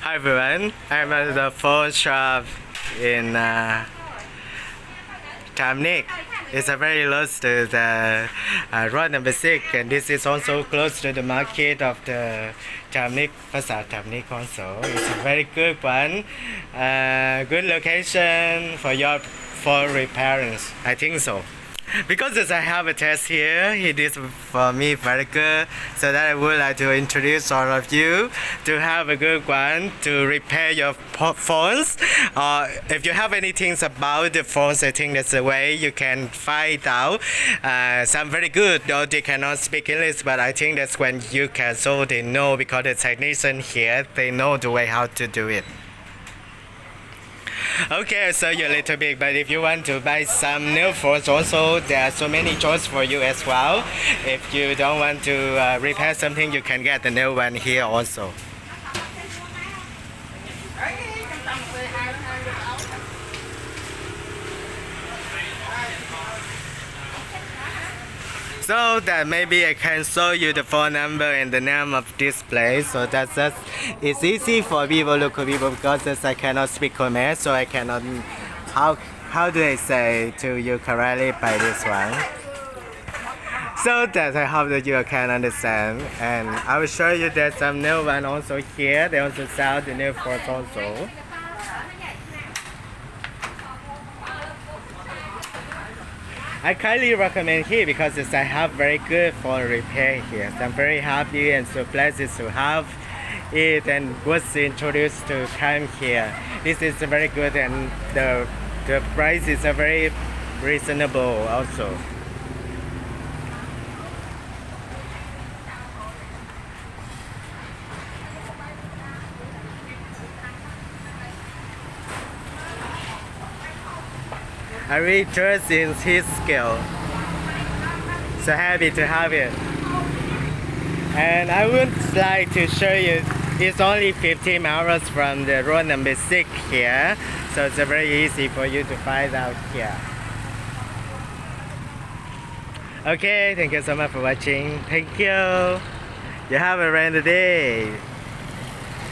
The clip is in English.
Hi everyone, I'm at the phone shop in Tamnik. It's a very close to the road number 6, and this is also close to the market of the Tamnik, Pasar Tamnik also. It's a very good one, good location for your foreign parents, I think so. Because as I have a test here, it is for me very good, so that I would like to introduce all of you to have a good one to repair your phones. If you have anything about the phones, I think that's the way you can find out. Some very good, though they cannot speak English, but I think that's when you can, so they know, because the technician here, they know the way how to do it. Okay, so you're a little bit, but if you want to buy some new phones also, there are so many choices for you as well. If you don't want to repair something, you can get the new one here also. So that maybe I can show you the phone number and the name of this place. So that's it's easy for people, local people, because I cannot speak Khmer, so I cannot. How do I say to you correctly by this one? So that I hope that you can understand, and I will show you that some new one also here. They also sell the new phones also. I kindly recommend here because I have very good phone repair here. So I'm very happy and so blessed to have it and was introduced to come here. This is very good, and the price is very reasonable also. I really trust in his skill. So happy to have it. And I would like to show you, it's only 15 hours from the road number 6 here. So it's very easy for you to find out here. Okay, thank you so much for watching. Thank you. You have a random day.